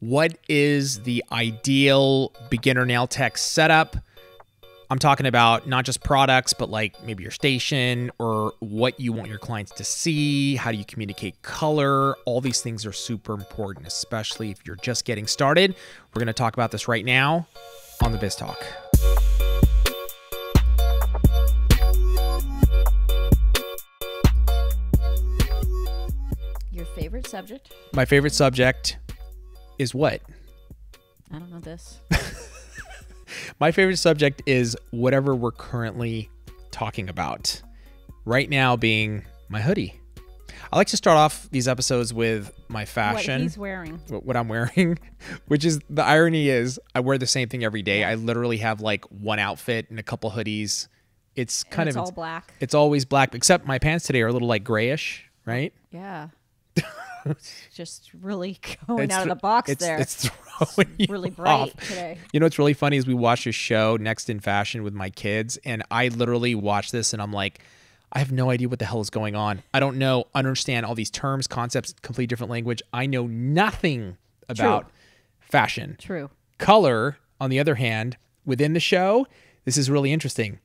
What is the ideal beginner nail tech setup? I'm talking about not just products, but like maybe your station or what you want your clients to see. How do you communicate color? All these things are super important, especially if you're just getting started. We're going to talk about this right now on the Biz Talk. Your favorite subject? My favorite subject is what? I don't know this. My favorite subject is whatever we're currently talking about. Right now being my hoodie. I like to start off these episodes with my fashion. What he's wearing. What I'm wearing, which is, the irony is I wear the same thing every day. I literally have like one outfit and a couple hoodies. It's kind of all black. It's always black, except my pants today are a little like grayish, right? Yeah. It's just really going out of the box there. It's throwing you really bright off today. You know what's really funny is we watched a show, Next in Fashion, with my kids, and I literally watched this and I'm like, I have no idea what the hell is going on. I don't understand all these terms, concepts, completely different language. I know nothing about fashion. True. Color, on the other hand, within the show, this is really interesting.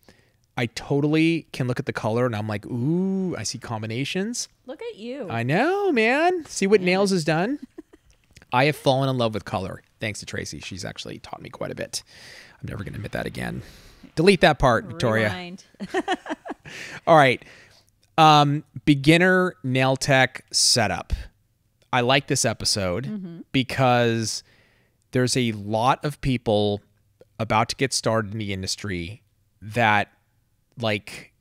I totally can look at the color and I'm like, ooh, I see combinations. Look at you. I know, man. See what Nails has done? I have fallen in love with color. Thanks to Tracy. She's actually taught me quite a bit. I'm never going to admit that again. Delete that part, Victoria. Rewind. All right. Beginner nail tech setup. I like this episode because there's a lot of people about to get started in the industry that like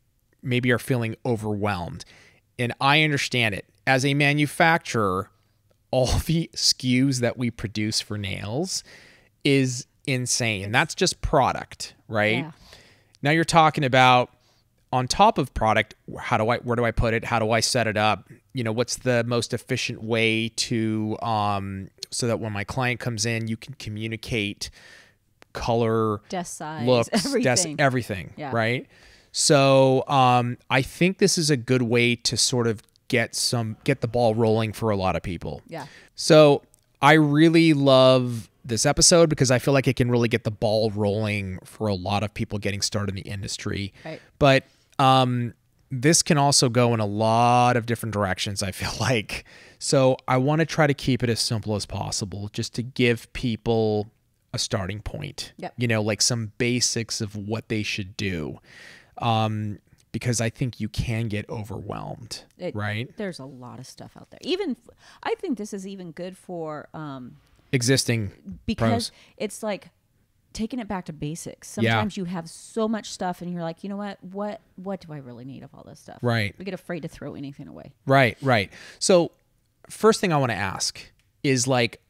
maybe are feeling overwhelmed. And I understand it. As a manufacturer, all the SKUs that we produce for nails is insane. And that's just product, right? Yeah. Now you're talking about on top of product, where do I put it? How do I set it up? You know, what's the most efficient way to so that when my client comes in, you can communicate color, desk size, looks, everything. Everything, Yeah. right? So I think this is a good way to sort of get the ball rolling for a lot of people. Yeah. So I really love this episode because I feel like it can really get the ball rolling for a lot of people getting started in the industry. Right. But this can also go in a lot of different directions, I feel like. So I want to try to keep it as simple as possible just to give people a starting point. Yep. You know, like some basics of what they should do. Because I think you can get overwhelmed, right? There's a lot of stuff out there. I think this is even good for Existing because pros. it's like taking it back to basics. Sometimes you have so much stuff and you're like, you know what do I really need of all this stuff? Right. We get afraid to throw anything away. Right. So first thing I want to ask is like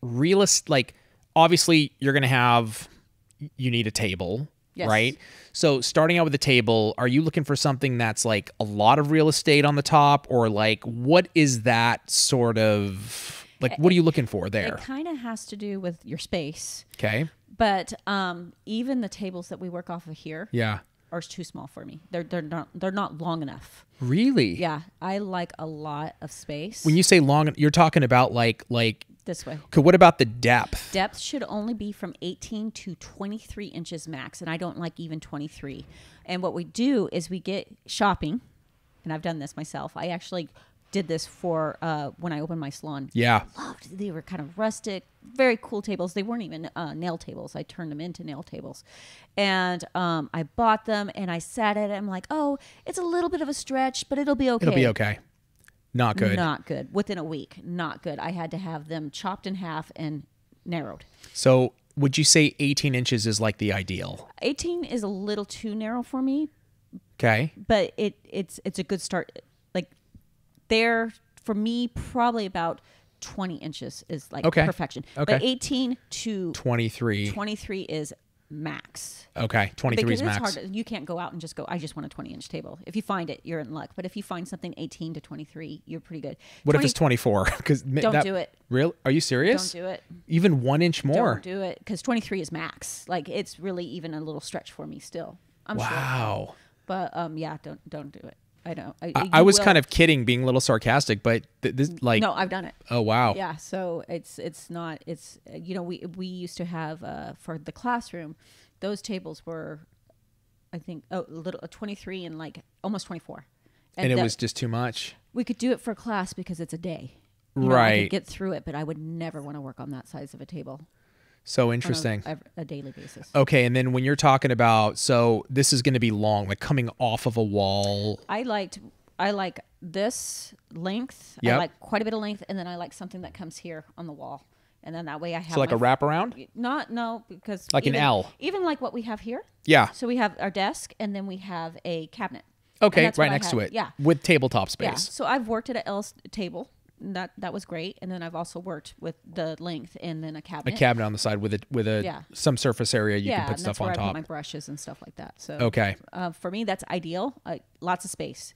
obviously you need a table. Yes. Right. So starting out with the table, are you looking for something that's like a lot of real estate on the top, or like what is that sort of like, what are you looking for there? It kind of has to do with your space. Okay. But even the tables that we work off of here Yeah. are too small for me. They're not long enough. Really? Yeah, I like a lot of space. When you say long, you're talking about like this way. okay, what about the depth? Depth should only be from 18 to 23 inches max, and I don't like even 23. And what we do is we get shopping, and I've done this myself. I actually did this for when I opened my salon. Yeah. They were kind of rustic, very cool tables. They weren't even nail tables. I turned them into nail tables. And I bought them, and I sat at it. I'm like, oh, it's a little bit of a stretch, but it'll be okay. It'll be okay. Not good. Not good. Within a week, not good. I had to have them chopped in half and narrowed. So would you say 18 inches is like the ideal? 18 is a little too narrow for me, Okay. but it's a good start. Like there, for me, probably about 20 inches is like perfection. Okay. But 18 to 23 is max. Okay. 23 because is max. it's hard. You can't go out and just go, I just want a 20-inch table. If you find it, you're in luck. But if you find something 18 to 23, you're pretty good. What if it's 24? Don't do it. Really? Are you serious? Don't do it. Even 1 inch more? Don't do it, because 23 is max. Like, it's really even a little stretch for me still. I'm sure. Wow. But yeah, don't do it. I don't. I was kind of kidding, being a little sarcastic, but this like No, I've done it. oh wow. Yeah, so it's not it's we used to have for the classroom, those tables were, I think, a 23 and like almost 24, And it was just too much. We could do it for class because it's a day, I Right. could get through it, but I would never want to work on that size of a table So interesting. on a daily basis. Okay, and then when you're talking about, so this is going to be long, like coming off of a wall. I like this length. Yep. I like quite a bit of length, and then I like something that comes here on the wall, and then that way I have So like a wraparound? No, because Like an L. even like what we have here. Yeah. So we have our desk, and then we have a cabinet. Okay, And that's right what I next to have. it. Yeah. With tabletop space. Yeah. So I've worked at an L table. And that was great, and then I've also worked with the length and then a A cabinet. cabinet on the side with a Yeah. some surface area you can Yeah, put and stuff that's where on I top. put my brushes and stuff like that. So Okay. for me that's ideal. Lots of space.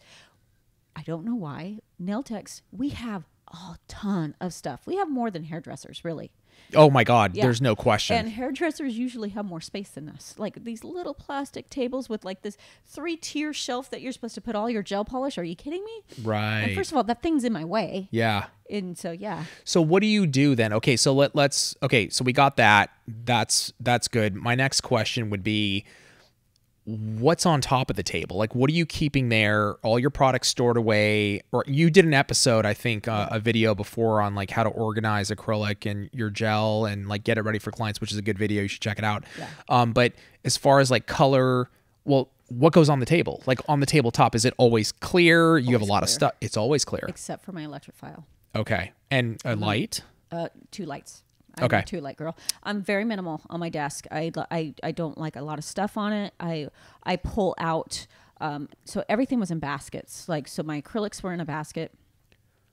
I don't know why nail techs, we have a ton of stuff. We have more than hairdressers, really. Oh my God, Yeah. there's no question. And hairdressers usually have more space than us. Like these little plastic tables with like this 3-tier shelf that you're supposed to put all your gel polish. Are you kidding me? Right. And first of all, that thing's in my way. Yeah. And so yeah. So what do you do then? Okay, so let's okay, so we got that. That's good. My next question would be, what's on top of the table? Like, what are you keeping there? All your products stored away? Or you did an episode, I think, a video before on like how to organize acrylic and your gel and like get it ready for clients, which is a good video. You should check it out. Yeah. But as far as like color, well, what goes on the table? Like on the tabletop, is it always clear? You have a lot of clear. stuff. It's always clear. Except for my electric file. Okay. And a light? 2 lights. I'm Okay. a 2 light girl. I'm very minimal on my desk. I don't like a lot of stuff on it. I pull out. So everything was in baskets. Like, so my acrylics were in a basket.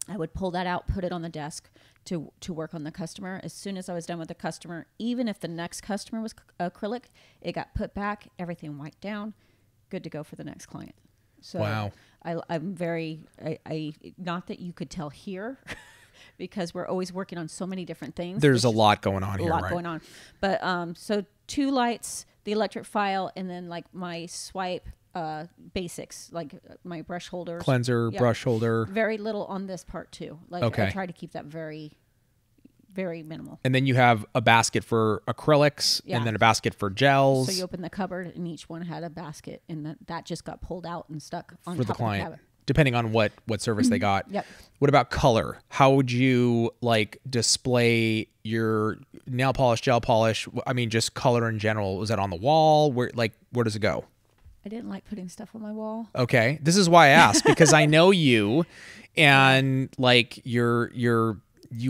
I would pull that out, put it on the desk to work on the customer. As soon as I was done with the customer, even if the next customer was acrylic, it got put back, everything wiped down, good to go for the next client. So Wow. I'm very, not that you could tell here, because we're always working on so many different things. There's a lot going on a here, lot right? going on. But so 2 lights, the electric file, and then like my swipe basics, like my brush holders. Cleanser, Yeah. brush holder. Very little on this part too. Like Okay. I try to keep that very, very minimal. And then you have a basket for acrylics Yeah. and then a basket for gels So you open the cupboard and each one had a basket, and that just got pulled out and stuck on for top the of client, cabinet. depending on what service they got. Yep. What about color? How would you like display your nail polish, gel polish? I mean, just color in general. Was that on the wall? Where does it go? I didn't like putting stuff on my wall. Okay. This is why I asked, because I know you and like you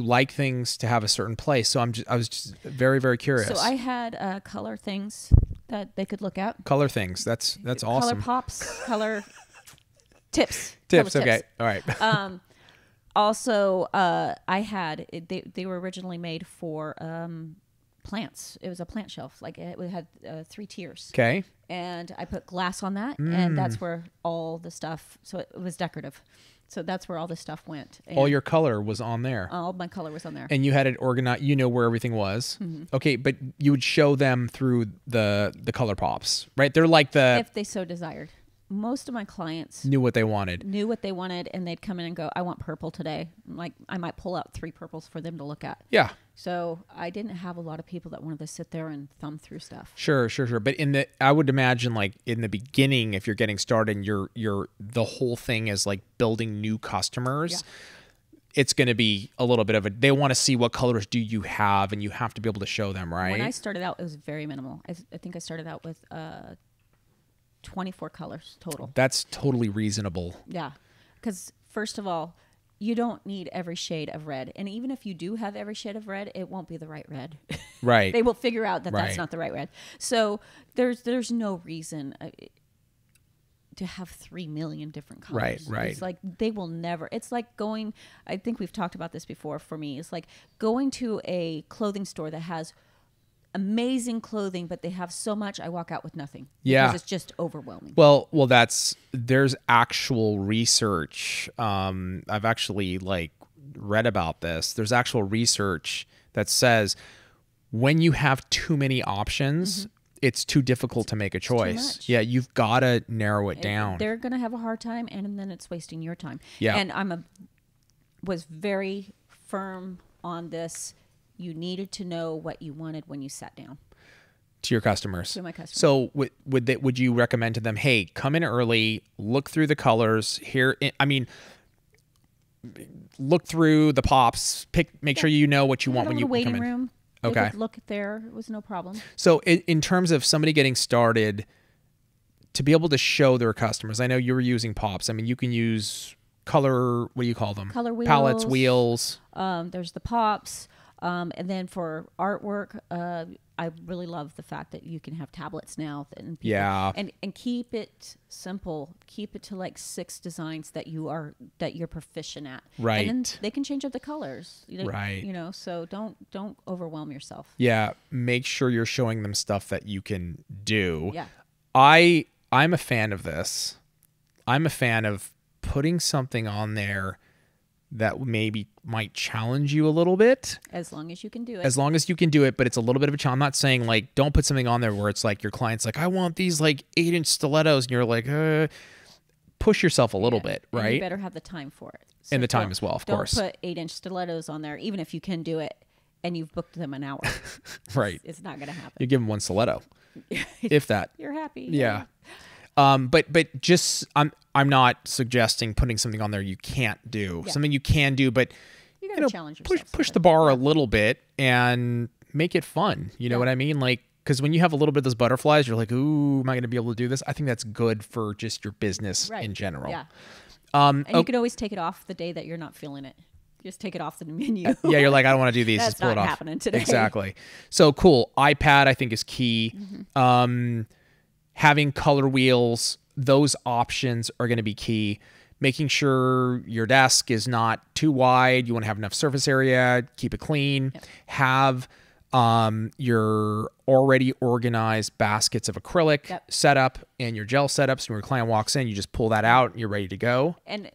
like things to have a certain place. So I was just very, very curious. So I had color things that they could look at. Color things. That's awesome. Color pops, color tips. Tips. Color Okay. All right. Also, I had they were originally made for plants. It was a plant shelf. Like it had 3 tiers. Okay. And I put glass on that, and that's where all the stuff. So it was decorative. So that's where all the stuff went. And All your color was on there. all my color was on there. And you had it organized. You know where everything was. Okay, but you would show them through the color pops, right? They're like If they so desired. Most of my clients knew what they wanted. knew what they wanted, and they'd come in and go, I want purple today. Like I might pull out 3 purples for them to look at. Yeah, So I didn't have a lot of people that wanted to sit there and thumb through stuff. sure. But I would imagine like in the beginning, if you're getting started, and you're the whole thing is like building new customers. Yeah. It's going to be a little bit of they want to see what colors do you have, and you have to be able to show them, right? When I started out, it was very minimal. I think I started out with 24 colors total. That's totally reasonable. Yeah. Because first of all, you don't need every shade of red. And even if you do have every shade of red, it won't be the right red. Right. They will figure out that Right. that's not the right red. So there's no reason to have 3 million different colors. Right. It's like they will never. It's like going. I think we've talked about this before. For me, it's like going to a clothing store that has amazing clothing, but they have so much. I walk out with nothing. Yeah. Because it's just overwhelming. Well, there's actual research. I've actually like read about this. There's actual research that says when you have too many options, it's too difficult to make a choice. much. Yeah, you've got to narrow it down. They're going to have a hard time, and then it's wasting your time. Yeah. And was very firm on this. You needed to know what you wanted when you sat down. To your customers. To my customers. So would you recommend to them, hey, come in early, look through the colors here? I mean, look through the pops, make sure you know what you want when you come in. Waiting room. They Okay. could look there. It was no problem. So in terms of somebody getting started, to be able to show their customers, I know you were using pops. I mean, you can use color, what do you call them? Color wheels. Palettes, wheels. There's the pops. And then for artwork, I really love the fact that you can have tablets now. And people, Yeah. And keep it simple. Keep it to like 6 designs that you're proficient at. Right. And then they can change up the colors. Right. You know, so don't overwhelm yourself. Yeah. Make sure you're showing them stuff that you can do. Yeah. I'm a fan of this. I'm a fan of putting something on there that maybe might challenge you a little bit. As long as you can do it. As long as you can do it, but it's a little bit of a challenge. I'm not saying like, don't put something on there where it's like your client's like, I want these like 8-inch stilettos. And you're like, push yourself a little bit, And right? you better have the time for it. So And the time don't- as well, of don't course. put 8-inch stilettos on there, even if you can do it and you've booked them an hour. Right. It's not going to happen. You give them one stiletto, if that. You're happy. Yeah. But just I'm not suggesting putting something on there you can't do. Yeah. Something you can do, but You got to challenge yourself. push the bar a little bit and make it fun. You know what I mean? Like, because when you have a little bit of those butterflies, you're like, ooh, am I going to be able to do this? I think that's good for just your business in general. Yeah. And you can always take it off the day that you're not feeling it. Just take it off the menu. Yeah, you're like, I don't want to do these. That's Just pull it not off. happening today. Exactly. So cool. iPad, I think, is key. Having color wheels, those options are going to be key. Making sure your desk is not too wide. You want to have enough surface area. Keep it clean. Yep. Have your already organized baskets of acrylic set up and your gel setups. So when your client walks in, you just pull that out and you're ready to go. And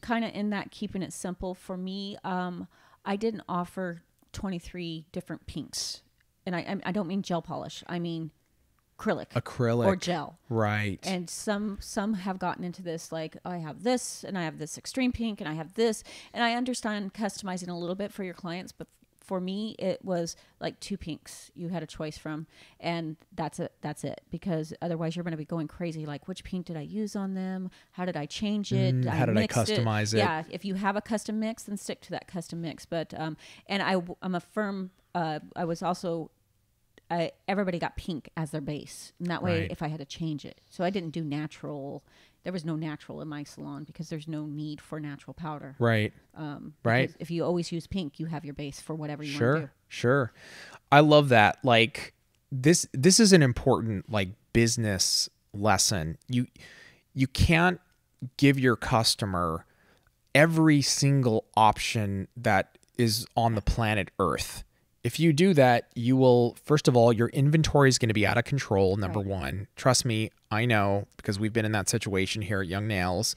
kind of in that, keeping it simple for me, I didn't offer 23 different pinks. And I don't mean gel polish. I mean acrylic or gel. Right. And some have gotten into this, like, oh, I have this and I have this extreme pink and I have this. And I understand customizing a little bit for your clients, but for me, it was like 2 pinks you had a choice from, and that's it. Because otherwise, you're going to be going crazy. Like, which pink did I use on them? How did I change it? How did I mix customize it? Yeah, if you have a custom mix, then stick to that custom mix. But and I'm a firm. I was also. Everybody got pink as their base, and that way, Right. if I had to change it, so I didn't do natural. There was no natural in my salon because there's no need for natural powder. Right. Right. Because if you always use pink, you have your base for whatever you want to do. Sure. I love that. Like this is an important like business lesson. You can't give your customer every single option that is on the planet Earth. If you do that, you will, first of all, your inventory is going to be out of control, number one. Trust me, I know, because we've been in that situation here at Young Nails.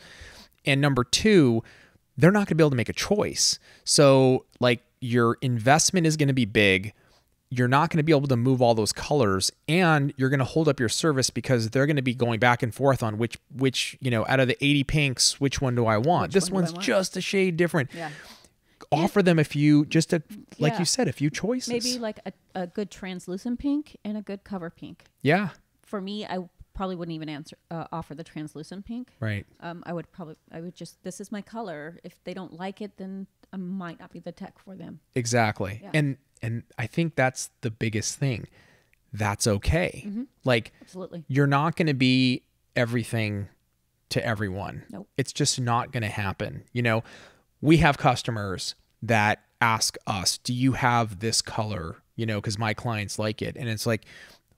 And number two, they're not going to be able to make a choice. So, like, your investment is going to be big. You're not going to be able to move all those colors, and you're going to hold up your service because they're going to be going back and forth on which out of the 80 pinks, which one do I want? This one's just a shade different. Yeah. Offer them a few, like Yeah. you said, a few choices. Maybe like a good translucent pink and a good cover pink. Yeah. For me, I probably wouldn't even offer the translucent pink. Right. I would just, this is my color. If they don't like it, then I might not be the tech for them. Exactly. Yeah. And I think that's the biggest thing. That's okay. Like, Absolutely. you're not going to be everything to everyone. Nope. It's just not going to happen. We have customers that ask us, do you have this color? Because my clients like it. And it's like,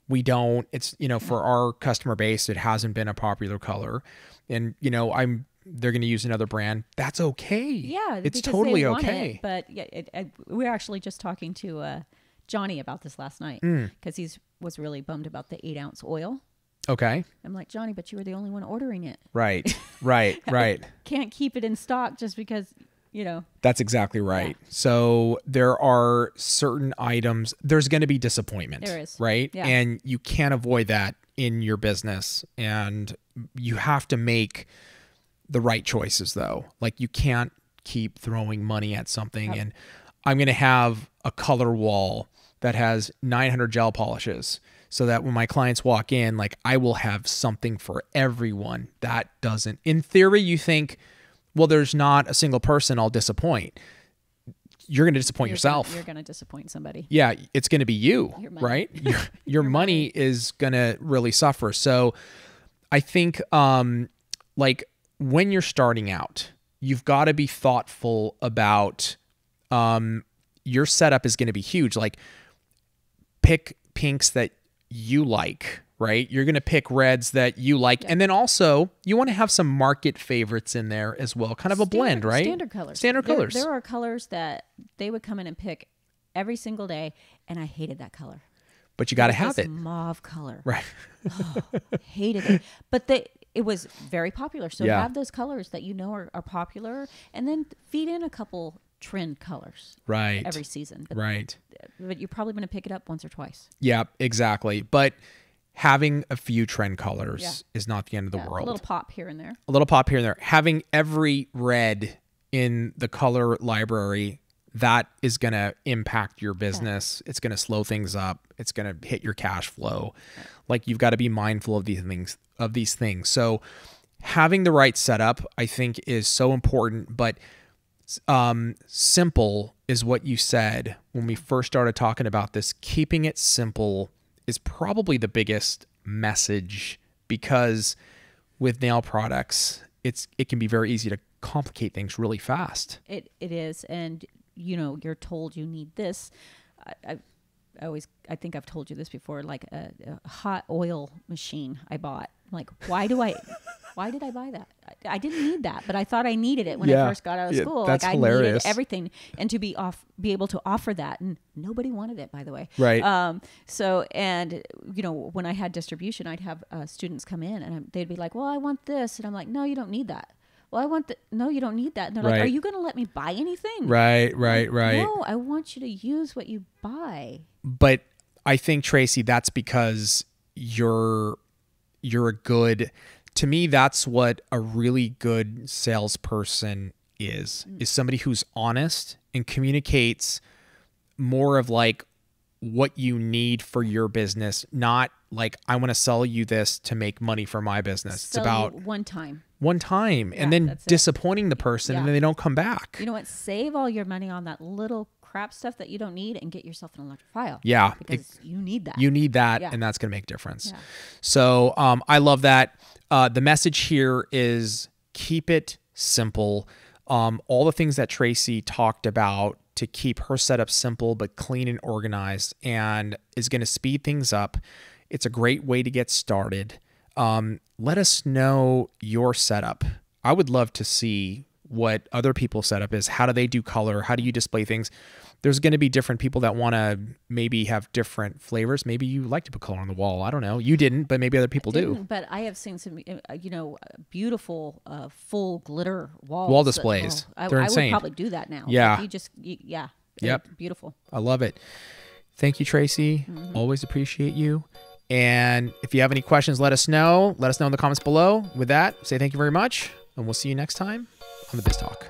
we don't. It's, for our customer base, it hasn't been a popular color. And, they're going to use another brand. That's okay. Yeah. It's because totally they want okay. it, but yeah, we were actually just talking to Johnny about this last night because he was really bummed about the 8-ounce oil. Okay. I'm like, Johnny, but you were the only one ordering it. Right. Right. Can't keep it in stock just because you know. That's exactly right. So there are certain items, there's going to be disappointment. There is. Right? Yeah. And you can't avoid that in your business. And you have to make the right choices though. Like you can't keep throwing money at something. And I'm going to have a color wall that has 900 gel polishes so that when my clients walk in, like I will have something for everyone. That doesn't, in theory, you think, well, there's not a single person I'll disappoint. You're going to disappoint yourself. You're going to disappoint somebody. Yeah, it's going to be you, Your money. right? Your money is going to really suffer. So I think like when you're starting out, you've got to be thoughtful about your setup is going to be huge. Like pick pinks that you like, right? You're going to pick reds that you like. And then also you want to have some market favorites in there as well. Kind of a blend, right? Standard colors. Standard colors. There are colors that they would come in and pick every single day. And I hated that color. But you got to have This it. mauve color. Right. Oh, hated it. But it was very popular. So Yeah. have those colors that you know are popular, and then feed in a couple trend colors Right. every season. Right. But you're probably going to pick it up once or twice. Yeah, exactly. But having a few trend colors Yeah. is not the end of the Yeah, world. a little pop here and there. A little pop here and there. Having every red in the color library, that is going to impact your business. It's going to slow things up. It's going to hit your cash flow. Like you've got to be mindful of these things. So having the right setup, I think, is so important. But simple is what you said when we first started talking about this. Keeping it simple is probably the biggest message, because with nail products, it can be very easy to complicate things really fast. It is, and you know, you're told you need this. I think I've told you this before. Like a hot oil machine I bought. Like, why did I buy that? I didn't need that, but I thought I needed it when I first got out of school. That's like hilarious. I needed everything, and to be able to offer that, and nobody wanted it, by the way. Right. So, and you know, when I had distribution, I'd have students come in, and they'd be like, "Well, I want this," and I'm like, "No, you don't need that." Well, I want no, you don't need that. And they're like, Right. "Are you going to let me buy anything?" Right. No, I want you to use what you buy. But I think, Tracy, that's because you're a good, to me, that's what a really good salesperson is somebody who's honest and communicates more of like what you need for your business, not like, I want to sell you this to make money for my business. It's Sell about you one time. and then that's it. disappointing the person and Yeah. then they don't come back. You know what? Save all your money on that little crap stuff that you don't need and get yourself an electric file. Yeah. Because you need that. You need that, Yeah. and that's going to make a difference. Yeah. So I love that. The message here is keep it simple. All the things that Tracy talked about to keep her setup simple but clean and organized, and is going to speed things up. It's a great way to get started. Let us know your setup. I would love to see what other people's setup is. How do they do color? How do you display things? There's going to be different people that want to maybe have different flavors. Maybe you like to put color on the wall. I don't know. You didn't, but maybe other people do. But I have seen some, beautiful full glitter walls. Wall displays. They're I insane. would probably do that now. Yeah. Like you just, yeah. Yep. Beautiful. I love it. Thank you, Tracy. Always appreciate you. And if you have any questions, let us know. Let us know in the comments below. With that, say thank you very much, and we'll see you next time on the Biz Talk.